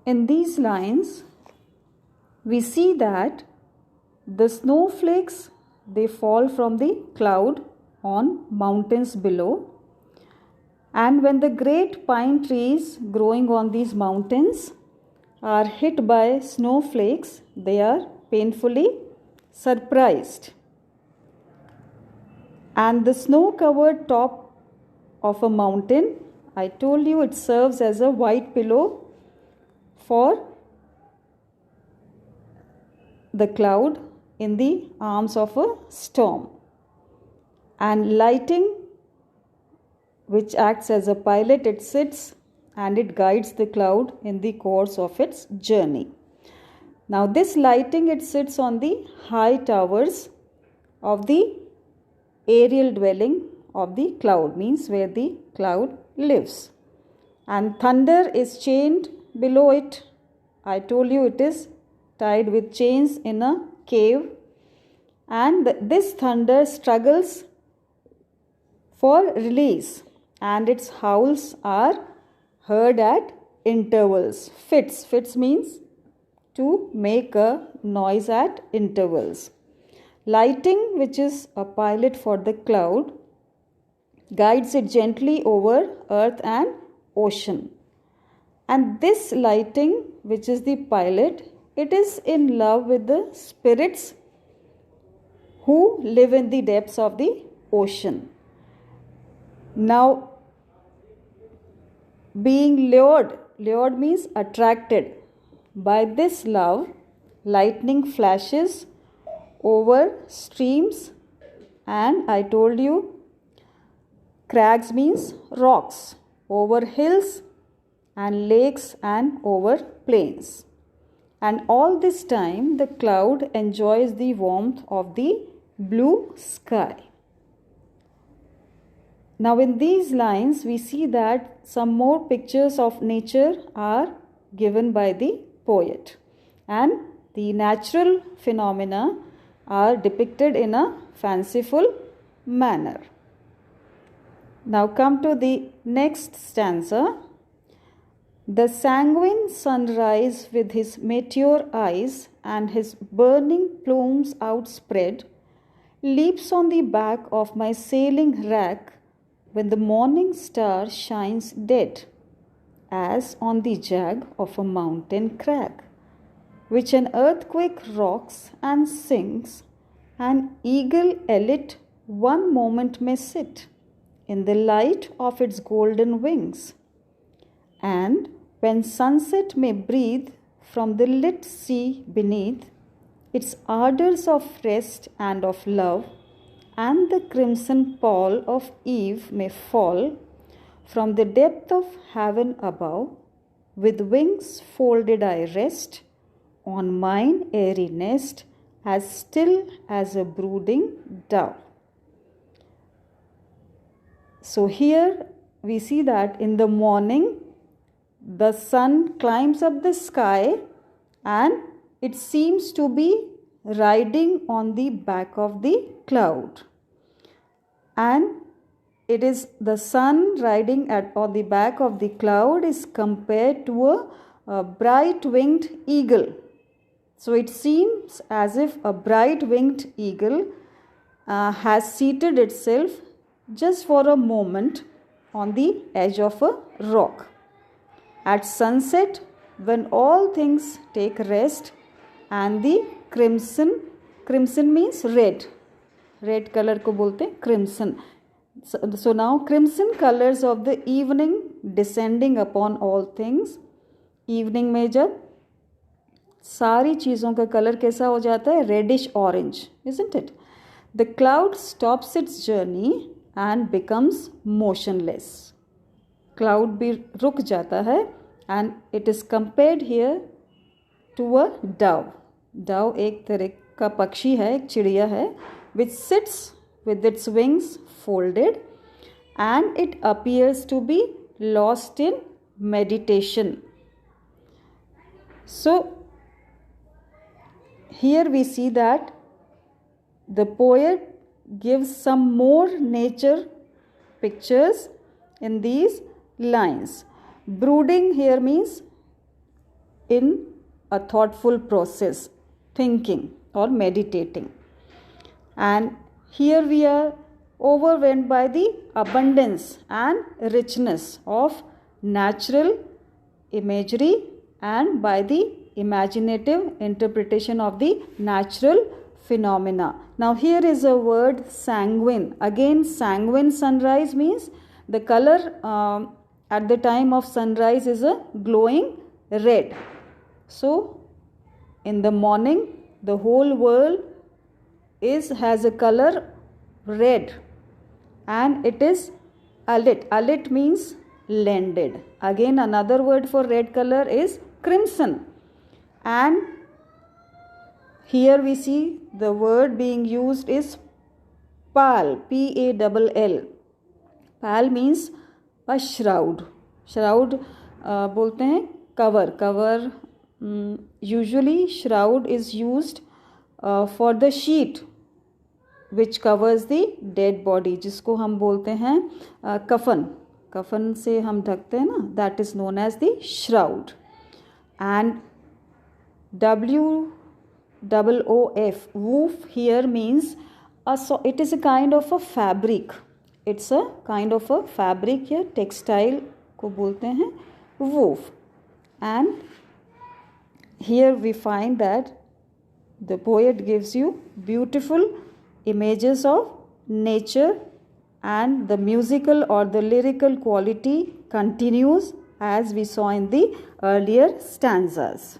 in these lines, we see that the snowflakes, they fall from the cloud on mountains below. And when the great pine trees growing on these mountains are hit by snowflakes, they are painfully surprised. And the snow-covered top of a mountain, I told you it serves as a white pillow for the cloud in the arms of a storm. And lighting, which acts as a pilot, it sits and it guides the cloud in the course of its journey. Now this lighting, it sits on the high towers of the aerial dwelling of the cloud, means where the cloud lives. And thunder is chained below it. I told you it is tied with chains in a cave. And this thunder struggles for release, and its howls are heard at intervals. Fits means to make a noise at intervals. Lighting, which is a pilot for the cloud, guides it gently over earth and ocean. And this lighting, which is the pilot, it is in love with the spirits who live in the depths of the ocean. Now, being lured means attracted by this love, lightning flashes over streams, and I told you crags means rocks, over hills and lakes and over plains. And all this time the cloud enjoys the warmth of the blue sky. Now in these lines we see that some more pictures of nature are given by the poet, and the natural phenomena are depicted in a fanciful manner. Now come to the next stanza. The sanguine sunrise with his meteor eyes and his burning plumes outspread leaps on the back of my sailing rack when the morning star shines dead, as on the jag of a mountain crag, which an earthquake rocks and sinks, an eagle elite one moment may sit in the light of its golden wings, and when sunset may breathe from the lit sea beneath, its ardours of rest and of love, and the crimson pall of eve may fall from the depth of heaven above, with wings folded I rest on mine airy nest, as still as a brooding dove. So here we see that in the morning the sun climbs up the sky and it seems to be riding on the back of the cloud, and it is the sun riding on the back of the cloud is compared to a bright winged eagle. So it seems as if a bright winged eagle has seated itself just for a moment on the edge of a rock. At sunset, when all things take rest and the crimson means red color को बोलते हैं crimson. So now crimson colors of the evening descending upon all things. Evening में जब सारी चीज़ों का colour कैसा हो जाता है, reddish orange, isn't it? The cloud stops its journey and becomes motionless. Cloud भी रुक जाता है, and it is compared here to a dove. Dove एक तरह का पक्षी है, एक चिड़िया है, which sits with its wings folded, and it appears to be lost in meditation. So here we see that the poet gives some more nature pictures in these lines. Brooding here means in a thoughtful process, thinking or meditating. And here we are overwhelmed by the abundance and richness of natural imagery and by the imaginative interpretation of the natural phenomena. Now here is a word sanguine. Again, sanguine sunrise means the color at the time of sunrise is a glowing red. So in the morning the whole world has a color red, and it is alit. Alit means lended. Again, another word for red color is crimson. And here we see the word being used is pall, Pall. Pall means a shroud. Shroud बोलते हैं cover. Usually shroud is used for the sheet which covers the dead body, जिसको हम बोलते हैं कफन से हम ढकते हैं ना, that is known as the shroud. And woof here means it is a kind of a fabric. It's a kind of a fabric here, textile को बोलते हैं woof. And here we find that the poet gives you beautiful images of nature, and the musical or the lyrical quality continues as we saw in the earlier stanzas.